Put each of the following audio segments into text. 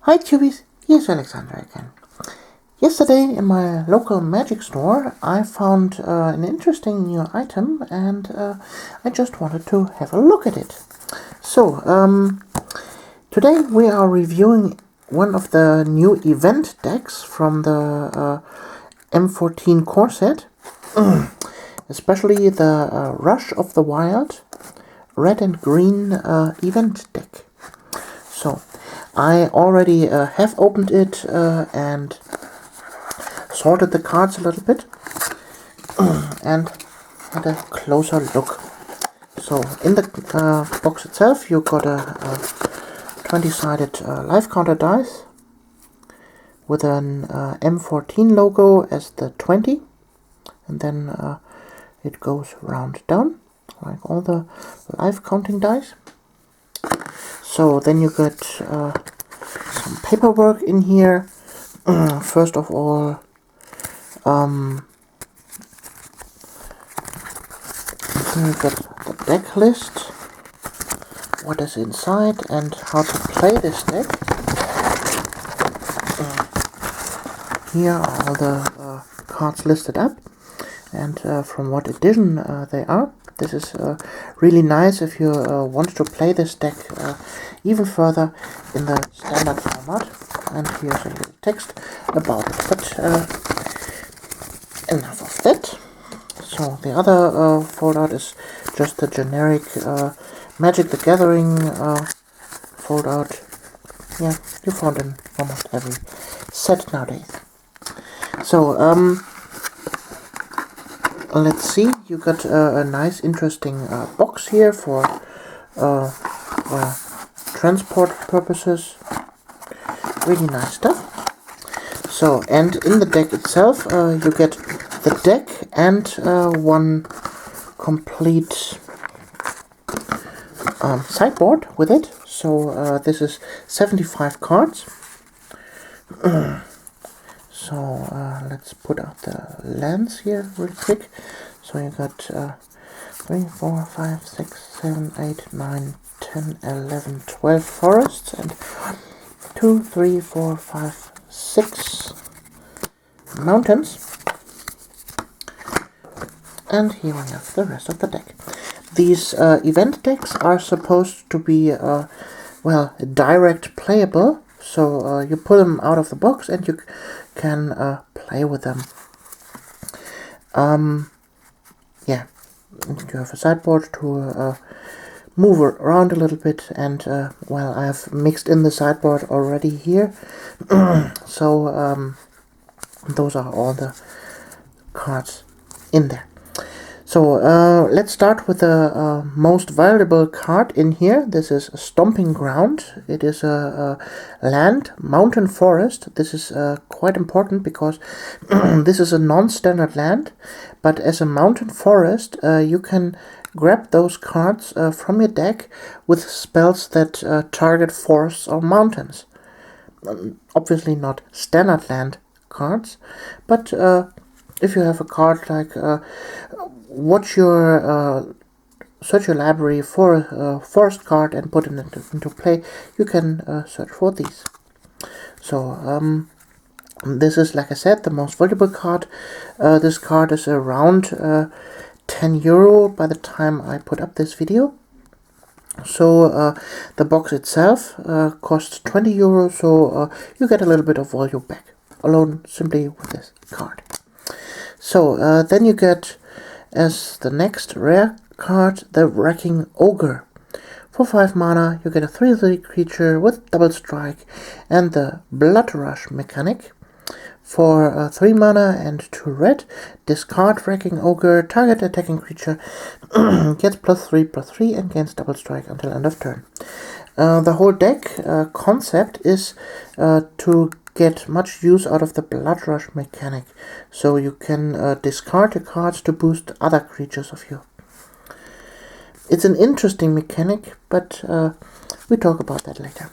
Hi Tubies, here's Alexander again. Yesterday in my local magic store I found an interesting new item and I just wanted to have a look at it. So, today we are reviewing one of the new event decks from the M14 core set, especially the Rush of the Wild red and green event deck. So, I already have opened it and sorted the cards a little bit and had a closer look. So in the box itself you got a 20-sided life counter dice with an M14 logo as the 20, and then it goes round down like all the life counting dice. So then you get some paperwork in here. First of all, you get the deck list, what is inside and how to play this deck. Here are all the cards listed up and from what edition they are. This is really nice if you want to play this deck even further in the standard format. And here's a little text about it. But enough of that. So the other foldout is just the generic Magic the Gathering foldout. Yeah, you found in almost every set nowadays. So let's see, you got a nice interesting box here for transport purposes. Really nice stuff. So, and in the deck itself you get the deck and one complete sideboard with it. So this is 75 cards. So let's put out the lands here real quick. So you got 3, 4, 5, 6, 7, 8, 9, 10, 11, 12 forests and 2, 3, 4, 5, 6 mountains. And here we have the rest of the deck. These event decks are supposed to be well, direct playable. So you pull them out of the box and you can play with them. Yeah, you have a sideboard to move around a little bit, and well, I have mixed in the sideboard already here. So those are all the cards in there. So let's start with the most valuable card in here. This is Stomping Ground. It is a land, mountain, forest. This is quite important because this is a non-standard land, but as a mountain forest you can grab those cards from your deck with spells that target forests or mountains. Obviously not standard land cards, but if you have a card like search your library for a forest card and put it into play, you can search for these. So this is, like I said, the most valuable card. This card is around 10 euro by the time I put up this video. So the box itself costs 20 euro, so you get a little bit of value back alone simply with this card. So then you get, as the next rare card, the Wrecking Ogre. For 5 mana you get a 3/3 creature with double strike and the Blood Rush mechanic. For 3 mana and 2 red, discard Wrecking Ogre. Target attacking creature gets +3/+3 and gains double strike until end of turn. The whole deck concept is to get much use out of the Blood Rush mechanic, so you can discard the cards to boost other creatures of you. It's an interesting mechanic, but we talk about that later.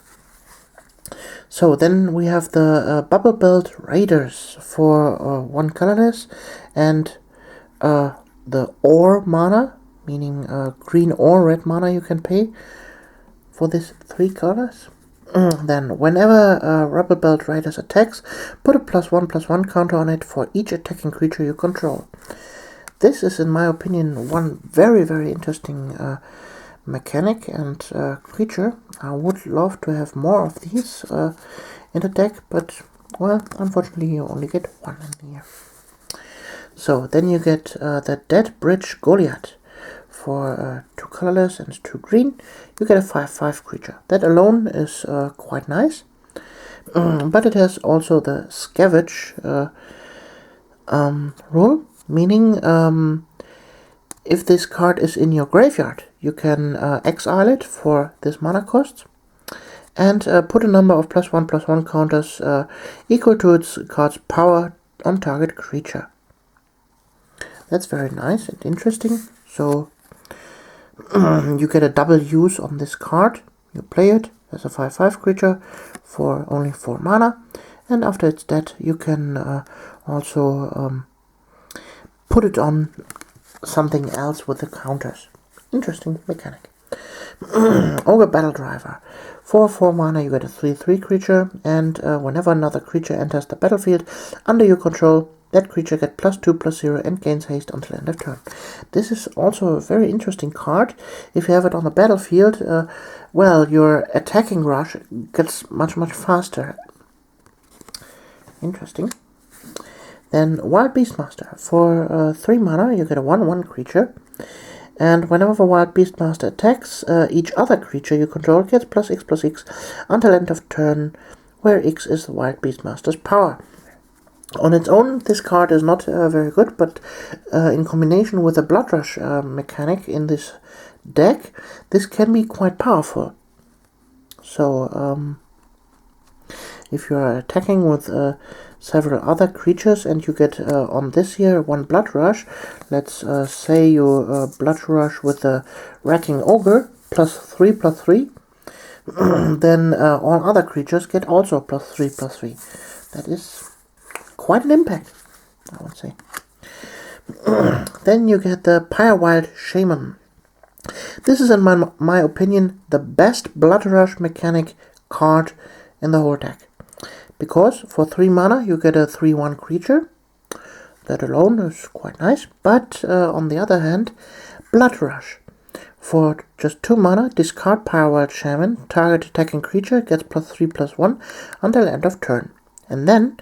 So then we have the Bubble Belt Raiders for 1 colorless and the Ore mana, meaning green or red mana you can pay for this 3 colors. Then, whenever Rebel Belt Raiders attacks, put a +1/+1 counter on it for each attacking creature you control. This is, in my opinion, one very, very interesting mechanic and creature. I would love to have more of these in the deck, but, well, unfortunately you only get one in here. So, then you get the Dead Bridge Goliath. For 2 colorless and 2 green, you get a 5/5 creature. That alone is quite nice, but it has also the Scavenge rule, meaning if this card is in your graveyard, you can exile it for this mana cost, and put a number of +1/+1 counters equal to its card's power on target creature. That's very nice and interesting. So you get a double use on this card. You play it as a 5/5 creature for only 4 mana, and after it's dead, you can also put it on something else with the counters. Interesting mechanic. Ogre Battle Driver. For 4 mana, you get a 3/3 creature, and whenever another creature enters the battlefield under your control, that creature gets +2/+0 and gains haste until end of turn. This is also a very interesting card. If you have it on the battlefield, well, your attacking rush gets much faster. Interesting. Then Wild Beastmaster. For 3 mana, you get a 1/1 creature. And whenever a Wild Beastmaster attacks, each other creature you control gets +X/+X until end of turn, where X is the Wild Beastmaster's power. On its own, this card is not very good, but in combination with the Blood Rush mechanic in this deck, this can be quite powerful. So, if you are attacking with several other creatures and you get on this here 1 Blood Rush, let's say you Blood Rush with the Wrecking Ogre, +3/+3, then all other creatures get also +3/+3. That is quite an impact, I would say. Then you get the Pyrewild Shaman. This is, in my opinion, the best Blood Rush mechanic card in the whole deck. Because for 3 mana, you get a 3/1 creature. That alone is quite nice. But on the other hand, Blood Rush. For just 2 mana, discard Pyrewild Shaman. Target attacking creature gets +3/+1 until end of turn. And then,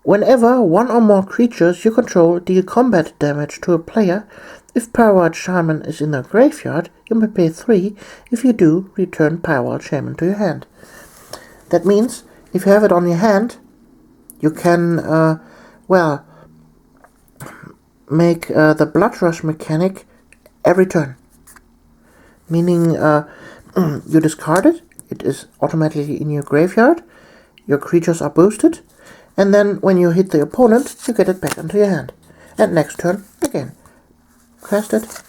whenever 1 or more creatures you control deal combat damage to a player, if Pyrewild Shaman is in the graveyard, you may pay 3. If you do, return Pyrewild Shaman to your hand. That means, if you have it on your hand, you can, well, make the Blood Rush mechanic every turn. Meaning, you discard it, it is automatically in your graveyard, your creatures are boosted, and then when you hit the opponent, you get it back into your hand. And next turn, again, cast it,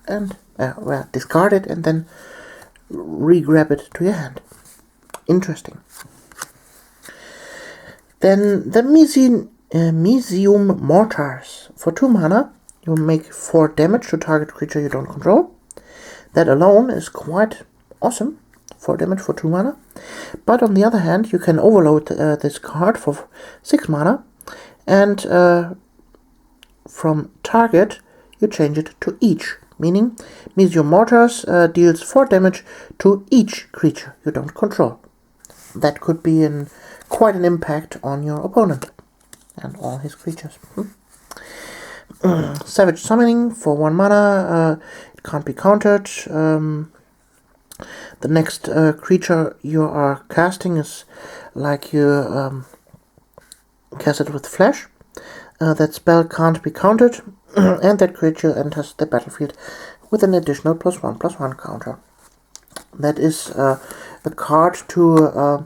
and, well, discard it, and then re-grab it to your hand. Interesting. Then the Mesium Mortars. For 2 mana, you make 4 damage to target creature you don't control. That alone is quite awesome. 4 damage for 2 mana. But on the other hand, you can overload this card for 6 mana. And from target, you change it to each. Meaning, Mesium Mortars deals 4 damage to each creature you don't control. That could be quite an impact on your opponent and all his creatures. Savage Summoning for 1 mana, it can't be countered. The next creature you are casting is like you cast it with Flash. That spell can't be countered, and that creature enters the battlefield with an additional +1/+1 counter. That is a card to,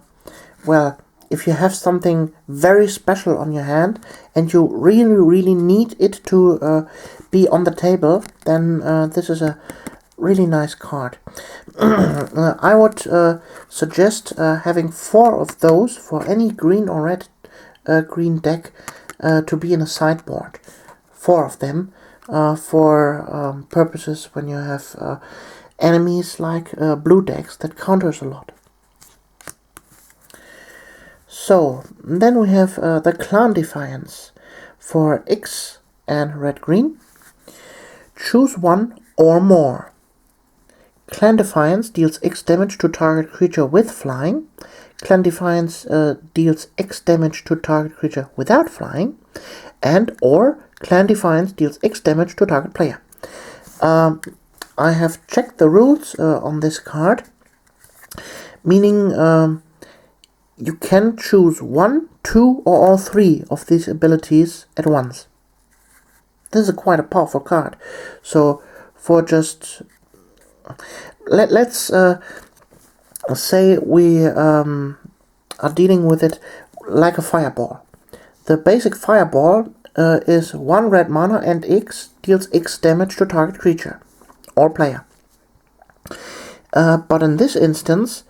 well, if you have something very special on your hand and you really need it to be on the table, then this is a really nice card. I would suggest having 4 of those for any green or red green deck to be in a sideboard. 4 of them for purposes when you have enemies like blue decks that counters a lot. So then we have the Clan Defiance for X and red-green. Choose one or more. Clan Defiance deals X damage to target creature with flying. Clan Defiance deals X damage to target creature without flying. And or Clan Defiance deals X damage to target player. I have checked the rules on this card, meaning you can choose 1, 2 or all 3 of these abilities at once. This is quite a powerful card. So for just let's say we are dealing with it like a fireball. The basic fireball is 1 red mana and X deals X damage to target creature or player. But in this instance,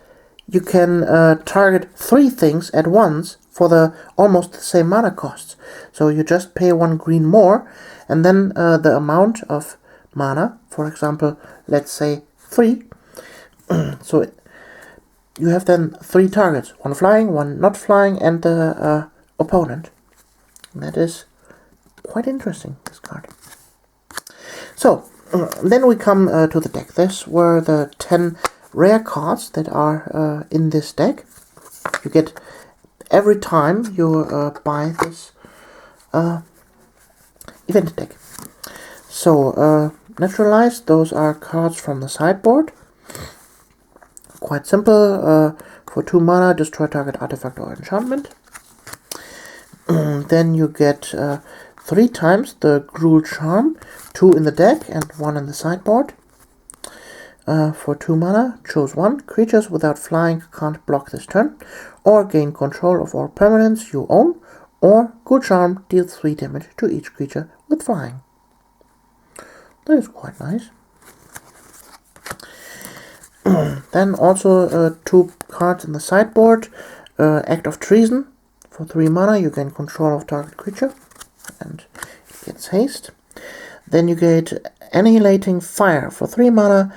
you can target 3 things at once for the almost the same mana costs. So you just pay 1 green more, and then the amount of mana, for example, let's say 3. So you have then 3 targets, 1 flying, 1 not flying, and the opponent. And that is quite interesting, this card. So then we come to the deck. This were the 10 rare cards that are in this deck. You get every time you buy this event deck. So Naturalized, those are cards from the sideboard. Quite simple. For 2 mana, destroy target artifact or enchantment. Then you get 3 times the Gruul Charm, 2 in the deck and 1 in the sideboard. For 2 mana, choose 1. Creatures without flying can't block this turn, or gain control of all permanents you own, or Gruul Charm deals 3 damage to each creature with flying. That is quite nice. Then also 2 cards in the sideboard. Act of Treason. For 3 mana, you gain control of target creature, and it gets haste. Then you get Annihilating Fire. For 3 mana,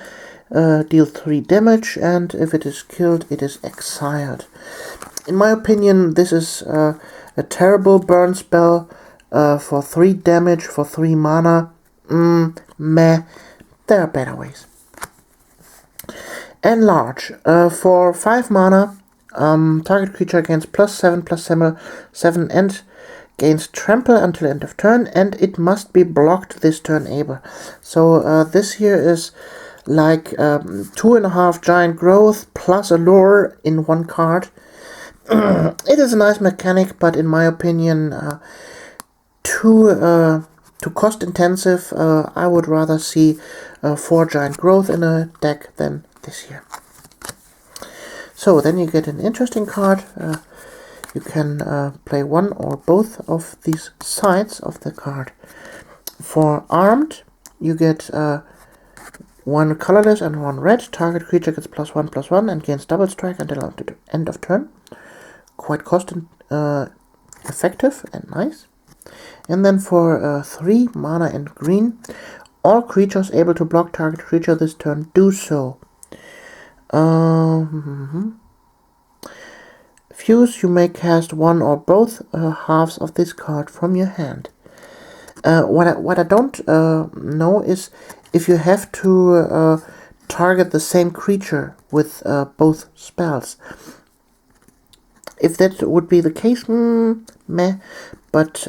deal 3 damage, and if it is killed, it is exiled. In my opinion, this is a terrible burn spell for 3 damage, for 3 mana. Meh. There are better ways. Enlarge. For 5 mana, target creature gains +7/+7 and gains trample until end of turn, and it must be blocked this turn able. So this here is like 2.5 giant growth plus a lure in 1 card. It is a nice mechanic, but in my opinion too cost intensive. I would rather see 4 giant growth in a deck than this here. So then you get an interesting card. You can play 1 or both of these sides of the card. For Armed, you get 1 colorless and 1 red. Target creature gets +1/+1 and gains double strike until end of turn. Quite cost effective and nice. And then for 3 mana and green, all creatures able to block target creature this turn do so. Fuse, you may cast 1 or both halves of this card from your hand. What I don't know is if you have to target the same creature with both spells. If that would be the case, meh. But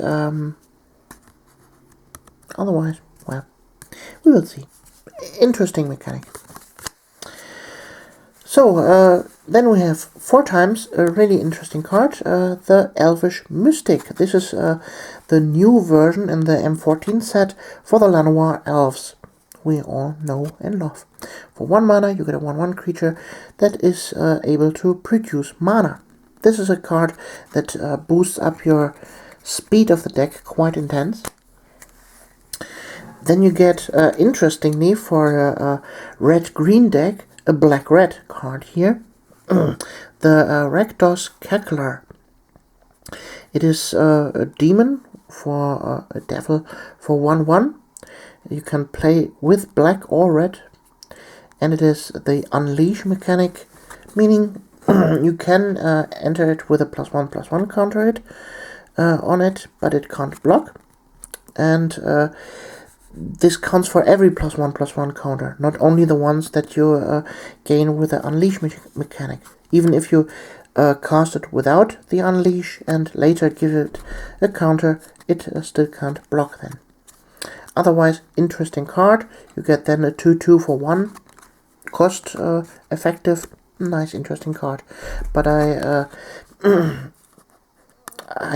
otherwise, well, we will see. Interesting mechanic. So then we have 4 times a really interesting card, the Elvish Mystic. This is the new version in the M14 set for the Llanowar Elves we all know and love. For 1 mana, you get a 1/1 creature that is able to produce mana. This is a card that boosts up your speed of the deck quite intense. Then you get, interestingly, for a red-green deck, a black-red card here. The Rakdos Cackler. It is a demon for a devil for 1/1. You can play with black or red. And it is the Unleash mechanic, meaning You can enter it with a +1/+1 counter hit on it, but it can't block. And this counts for every +1/+1 counter, not only the ones that you gain with the Unleash mechanic. Even if you cast it without the Unleash and later give it a counter, it still can't block then. Otherwise, interesting card. You get then a 2/2 for 1 cost effective. Nice, interesting card. But I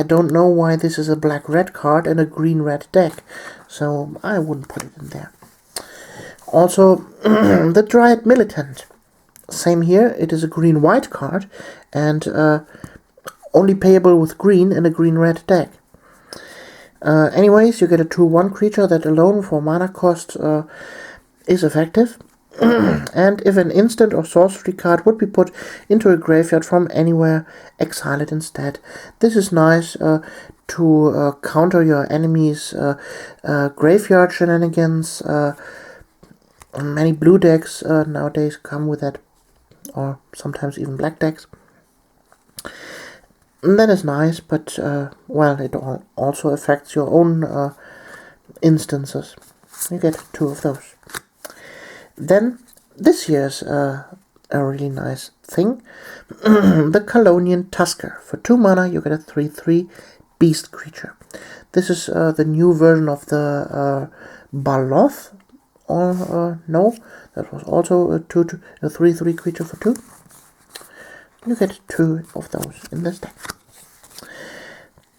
don't know why this is a black-red card and a green-red deck, so I wouldn't put it in there. Also, the Dryad Militant. Same here, it is a green-white card, and only payable with green in a green-red deck. Anyways, you get a 2/1 creature that alone for mana cost is effective. And if an instant or sorcery card would be put into a graveyard from anywhere, exile it instead. This is nice to counter your enemy's graveyard shenanigans. Many blue decks nowadays come with that, or sometimes even black decks. And that is nice, but well, it also affects your own instances. You get 2 of those. Then, this year's a really nice thing. The Kalonian Tusker. For 2 mana, you get a 3/3 beast creature. This is the new version of the Baloth. Or, no, that was also a 3/3 creature for 2. You get 2 of those in this deck.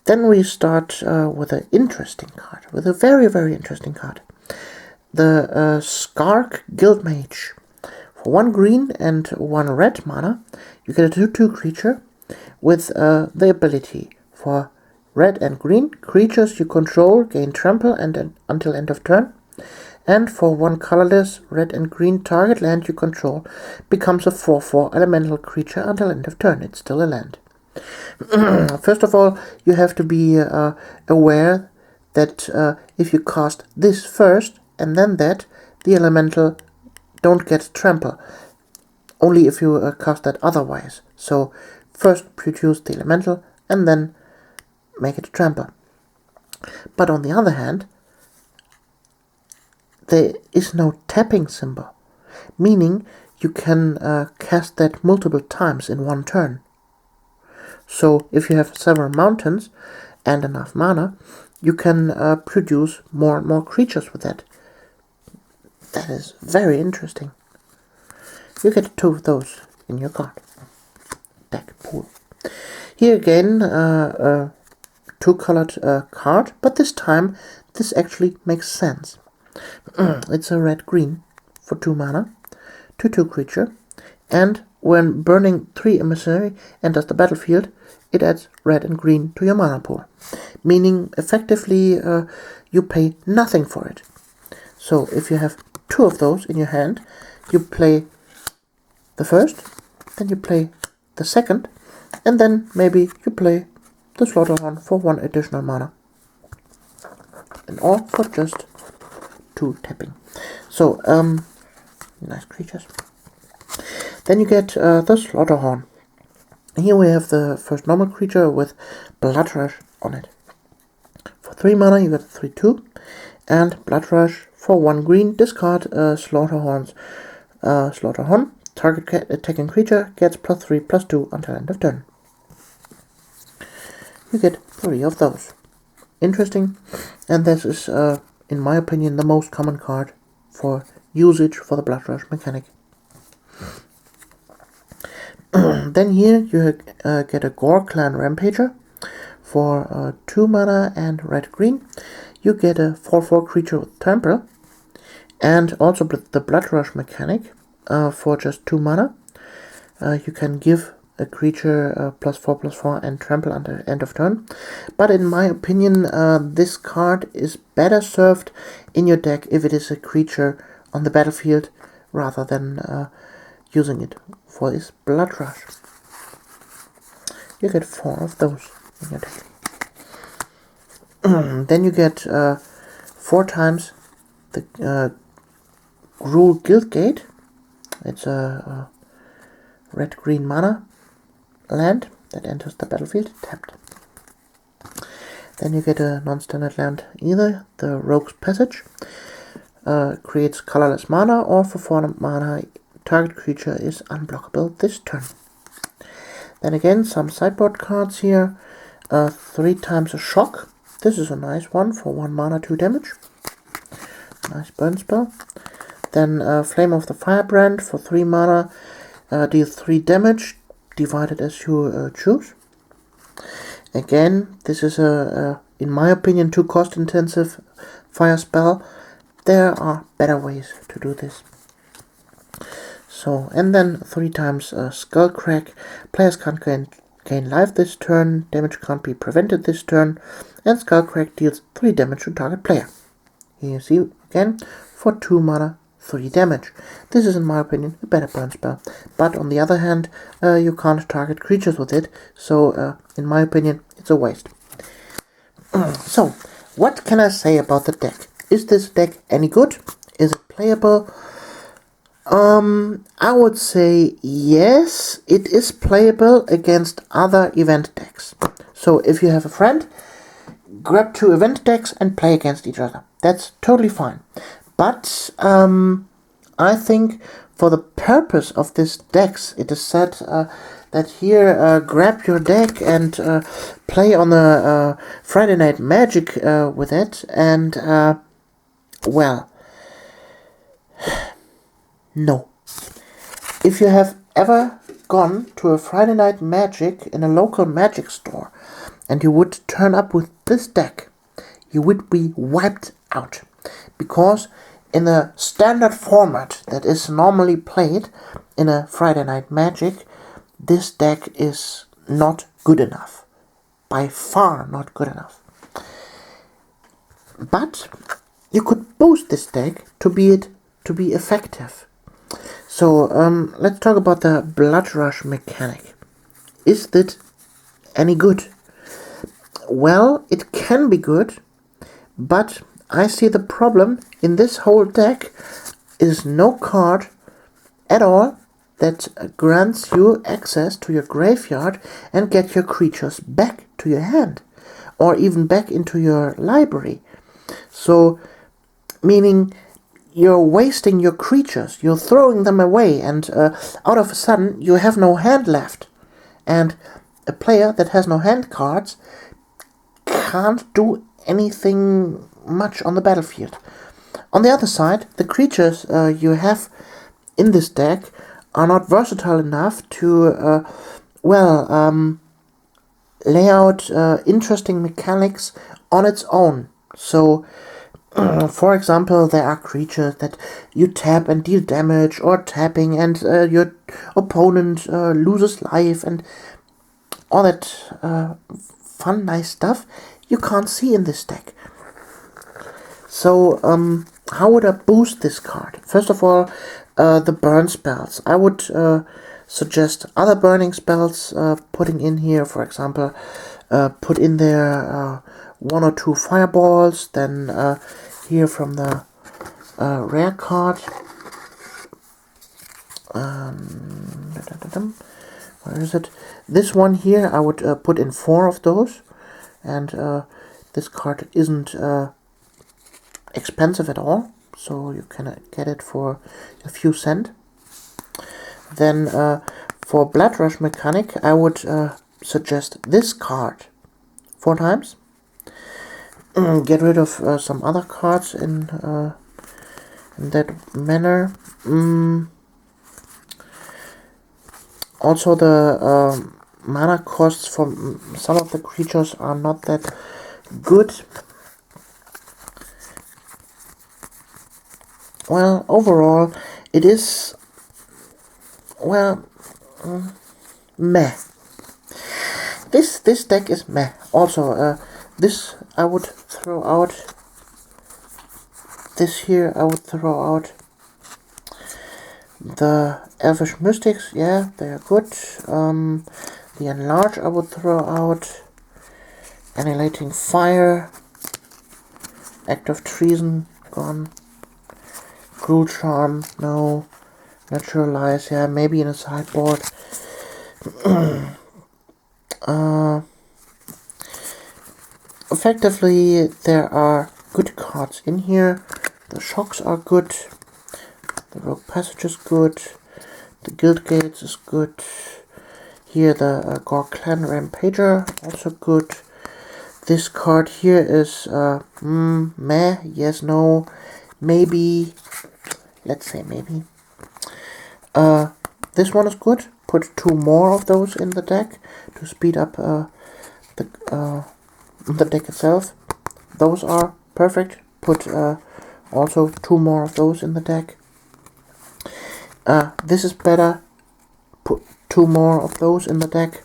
Then we start with an interesting card, with a very, very interesting card. The Skark Guildmage. For 1 green and 1 red mana, you get a 2/2 creature with the ability for red and green creatures you control gain trample and until end of turn. And for 1 colorless red and green target land you control becomes a 4/4 elemental creature until end of turn. It's still a land. First of all, you have to be aware that if you cast this first and then that, the elemental don't get trample. Only if you cast that otherwise. So first produce the elemental and then make it trample. But on the other hand, there is no tapping symbol, meaning you can cast that multiple times in 1 turn. So if you have several mountains and enough mana, you can produce more and more creatures with that. That is very interesting. You get 2 of those in your card deck pool. Here again, a 2-colored card, but this time this actually makes sense. It's a red-green for 2 mana, 2/2 creature, and when burning 3 emissary enters the battlefield, it adds red and green to your mana pool, meaning effectively you pay nothing for it. So if you have 2 of those in your hand, you play the first, then you play the second, and then maybe you play the Slaughterhound for 1 additional mana. And all for just 2 tapping. So, nice creatures. Then you get the Slaughterhound. Here we have the first normal creature with Blood Rush on it. For 3 mana you get 3/2, and Blood Rush for 1 green, discard Slaughterhound. Target attacking creature gets +3/+2 until end of turn. You get 3 of those. Interesting, and this is, in my opinion, the most common card for usage for the Blood Rush mechanic. Then here you get a Gore Clan Rampager. For 2 mana and red-green, you get a 4/4 creature with Trample, and also the Blood Rush mechanic. For just 2 mana, you can give a creature +4/+4 and trample until end of turn. But in my opinion, this card is better served in your deck if it is a creature on the battlefield rather than using it for this Blood Rush. You get 4 of those in your deck. Then you get 4 times the Gruul Guildgate. It's a red-green mana land that enters the battlefield tapped. Then you get a non-standard land either. The Rogue's Passage creates colorless mana, or for 4 mana, target creature is unblockable this turn. Then again, some sideboard cards here. 3 times a Shock. This is a nice one for 1 mana, 2 damage. Nice burn spell. Then Flame of the Firebrand for 3 mana, deal 3 damage, divided as you choose. Again, this is in my opinion, too cost intensive fire spell. There are better ways to do this. So, and then 3 times Skullcrack. Players can't gain life this turn, damage can't be prevented this turn, and Skullcrack deals 3 damage to target player. Here you see again, for 2 mana, 3 damage. This is in my opinion a better burn spell, but on the other hand, you can't target creatures with it, so in my opinion it's a waste. So, what can I say about the deck? Is this deck any good? Is it playable? I would say yes, it is playable against other event decks. So if you have a friend, grab 2 event decks and play against each other. That's totally fine. But I think for the purpose of this decks, it is said that here grab your deck and play on the Friday Night Magic with it, and well, no. If you have ever gone to a Friday Night Magic in a local magic store and you would turn up with this deck, you would be wiped out. Because in the standard format that is normally played in a Friday Night Magic, this deck is not good enough. By far not good enough. But you could boost this deck to be effective. So let's talk about the Blood Rush mechanic. Is it any good? Well, it can be good, but I see the problem in this whole deck is no card at all that grants you access to your graveyard and get your creatures back to your hand, or even back into your library. So, meaning you're wasting your creatures, you're throwing them away, and out of a sudden you have no hand left. And a player that has no hand cards can't do anything much on the battlefield. On the other side, the creatures you have in this deck are not versatile enough to, lay out interesting mechanics on its own. So, for example, there are creatures that you tap and deal damage, or tapping and your opponent loses life, and all that fun, nice stuff you can't see in this deck. So, how would I boost this card? First of all, the burn spells. I would suggest other burning spells, putting in here, for example, put in there 1 or 2 fireballs, then here from the rare card, where is it? This one here, I would put in 4 of those, and this card isn't expensive at all, so you can get it for a few cents. Then for Blood Rush mechanic, I would suggest this card 4 times. Get rid of some other cards in that manner. Also, the mana costs for some of the creatures are not that good. Well, overall, it is, well, meh. This deck is meh. Also, this I would throw out. This here I would throw out. The Elvish Mystics, yeah, they are good. The Enlarge I would throw out. Annihilating Fire. Act of Treason, gone. Cruel Charm, no. Naturalize, yeah, maybe in a sideboard. Effectively, there are good cards in here. The Shocks are good. The Rogue Passage is good. The Guild Gates is good. Here the Gore Clan Rampager, also good. This card here is meh, yes, no, maybe. Let's say maybe. This one is good. Put 2 more of those in the deck to speed up the deck itself. Those are perfect. Put also 2 more of those in the deck. This is better. Put 2 more of those in the deck.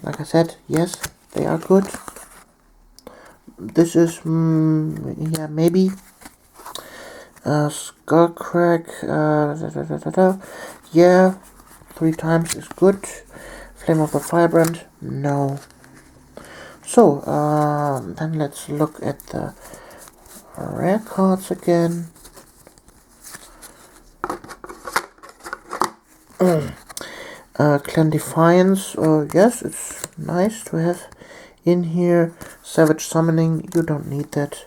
Like I said, yes, they are good. This is, yeah, maybe. Skullcrack, yeah, 3 times is good. Flame of the Firebrand, no. So, then let's look at the rare cards again. Clan Defiance, yes, it's nice to have in here. Savage Summoning, you don't need that.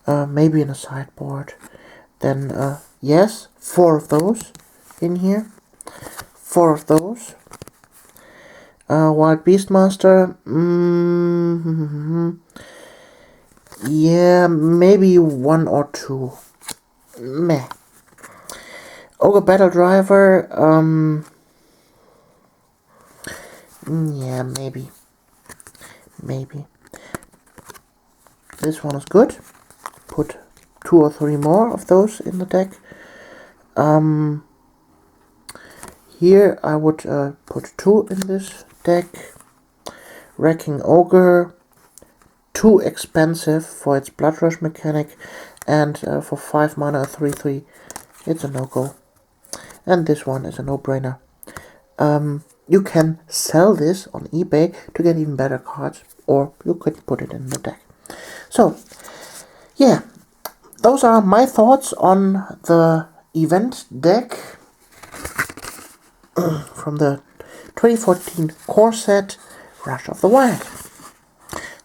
Maybe in a sideboard. Then, yes, 4 of those in here. 4 of those. Wild Beastmaster, yeah, maybe 1 or 2. Meh. Ogre Battle Driver, yeah, maybe. Maybe. This one is good. Put 2 or 3 more of those in the deck. Here I would put 2 in this deck. Wrecking Ogre, too expensive for its Blood Rush mechanic, and for 5 mana, 3/3, it's a no-go. And this one is a no-brainer. You can sell this on eBay to get even better cards, or you could put it in the deck. So, yeah, those are my thoughts on the event deck from the 2014 core set, Rush of the Wild.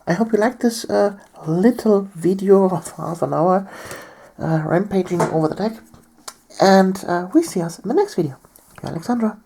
I hope you liked this little video of half an hour rampaging over the deck, and we see us in the next video. Alexandra.